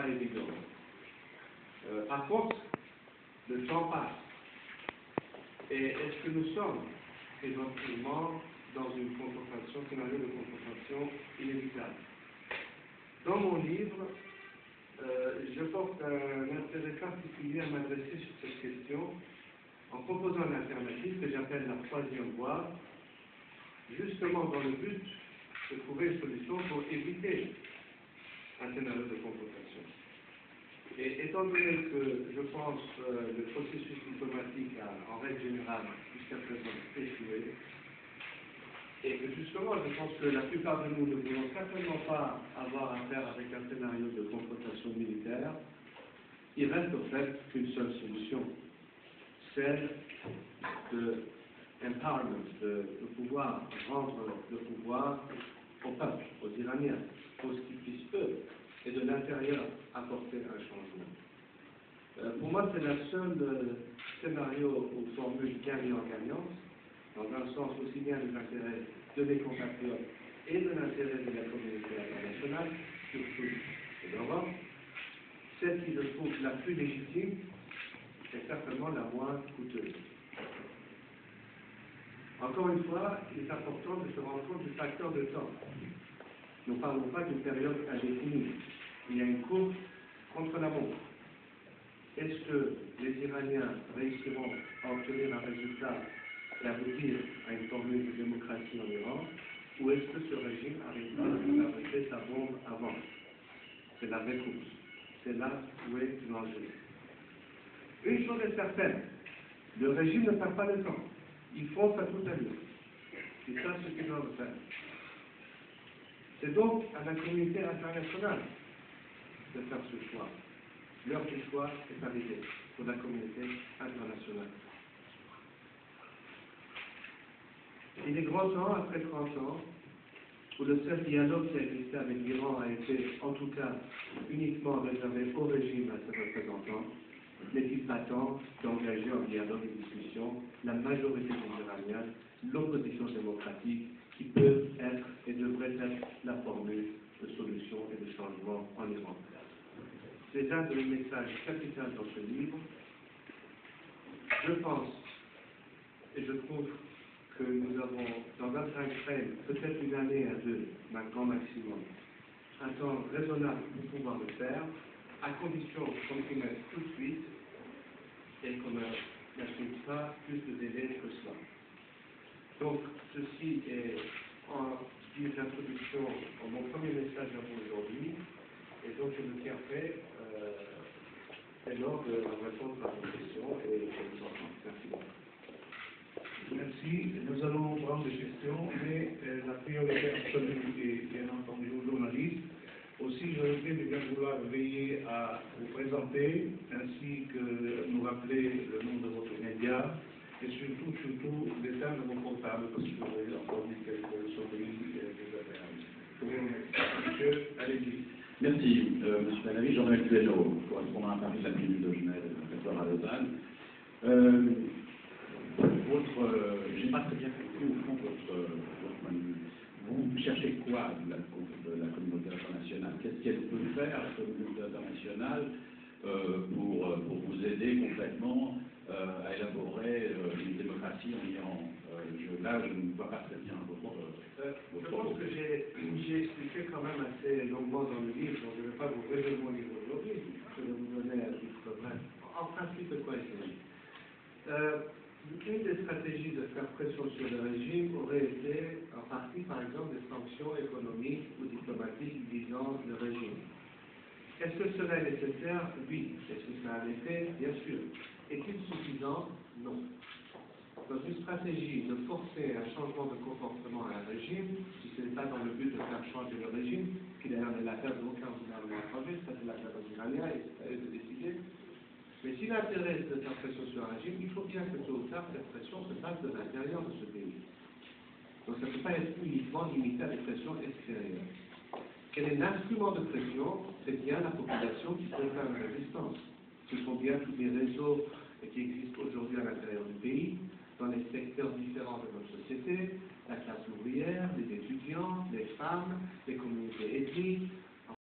pas évident. Par contre, le temps passe. Et est-ce que nous sommes éventuellement dans une scénario de confrontation inévitable? Dans mon livre, je porte un intérêt particulier à m'adresser sur cette question en proposant une alternative que j'appelle la troisième voie, justement dans le but de trouver une solution pour éviter un scénario de confrontation. Et étant donné que je pense le processus diplomatique a, en règle générale, jusqu'à présent échoué, et que justement, je pense que la plupart de nous ne voulons certainement pas avoir affaire avec un scénario de confrontation militaire, il reste au fait qu'une seule solution, celle de empowerment, de pouvoir rendre le pouvoir au peuple, aux Iraniens, pour ce qu'ils puissent eux, et de l'intérieur apporter un changement. Pour moi, c'est la seule scénario ou formule gagnant-gagnant, dans un sens aussi bien de l'intérêt de mes compatriotes et de l'intérêt de la communauté internationale, surtout de l'Europe. Celle qui je trouve la plus légitime est certainement la moins coûteuse. Encore une fois, il est important de se rendre compte du facteur de temps. Nous ne parlons pas d'une période indéfinie. Il y a une course contre la montre. Est-ce que les Iraniens réussiront à obtenir un résultat et aboutir à une formule de démocratie en Iran, ou est-ce que ce régime arrivera à fabriquer sa bombe avant? C'est la réponse. C'est là où est l'enjeu. Une chose est certaine, le régime ne perd pas de temps. Ils font à toute allure. C'est ça ce qu'ils doivent faire. C'est donc à la communauté internationale de faire ce choix. L'heure du choix est arrivée pour la communauté internationale. Il est grand temps, après 30 ans, où le seul dialogue qui a existé avec l'Iran a été, en tout cas, uniquement réservé au régime et à ses représentants, n'est-il pas temps d'engager en dialogue et discussion la majorité des Iraniens, l'opposition démocratique, qui peut être et devrait être la formule de solution et de changement en Iran? C'est un des messages capitaux dans ce livre. Je pense, et je trouve que nous avons, dans un time frame, peut-être une année à deux, maintenant maximum, un temps raisonnable pour pouvoir le faire, à condition qu'on s'y mette tout de suite et qu'on n'assume pas plus de délai que cela. Donc, ceci est en guise d'introduction mon premier message à vous aujourd'hui, et donc je me tiendrai dès lors de répondre à vos questions et de vous entendre. Merci beaucoup. Merci. Nous allons prendre des questions, mais la priorité absolue est bien entendu aux journalistes. Aussi, je voudrais bien vouloir veiller à vous présenter, ainsi que nous rappeler le nom de votre média, et surtout d'éteindre vos portables, parce que vous avez entendu quelques sonneries désagréables. Monsieur, allez-y. Merci, M. Panavi, Jean-Noël Dueno, correspondant à Paris, la Minute de Genève, professeur à Lausanne. J'ai pas très bien compris au fond votre point de vue. Vous cherchez quoi de la communauté internationale? Qu'est-ce qu'elle peut faire, la communauté internationale, pour vous aider concrètement à élaborer une démocratie en Iran? Là, je ne vois pas très bien votre je pense que j'ai expliqué quand même assez longuement dans le livre, donc je ne vais pas vous révéler mon livre aujourd'hui, je vais vous donner un titre bref. En principe, de quoi il s'agit? Une des stratégies de faire pression sur le régime aurait été, en partie, par exemple, des sanctions économiques ou diplomatiques visant le régime. Est-ce que cela est nécessaire? Oui. Est-ce que cela a un effet? Bien sûr. Est-il suffisant? Non. Dans une stratégie de forcer un changement de comportement à un régime, si ce n'est pas dans le but de faire changer le régime, qui d'ailleurs n'est l'affaire d'aucun gouvernement étranger, ça c'est l'affaire des Iraniens et c'est à eux de décider. Mais si l'intérêt est de faire pression sur un régime, il faut bien que tôt ou tard cette pression se passe de l'intérieur de ce pays. Donc ça ne peut pas être uniquement limité à des pressions extérieures. Quel est l'instrument de pression? C'est bien la population qui peut faire une résistance. Ce sont bien tous les réseaux qui existent aujourd'hui à l'intérieur du pays, dans les secteurs différents de notre société, la classe ouvrière, les étudiants, les femmes, les communautés ethniques,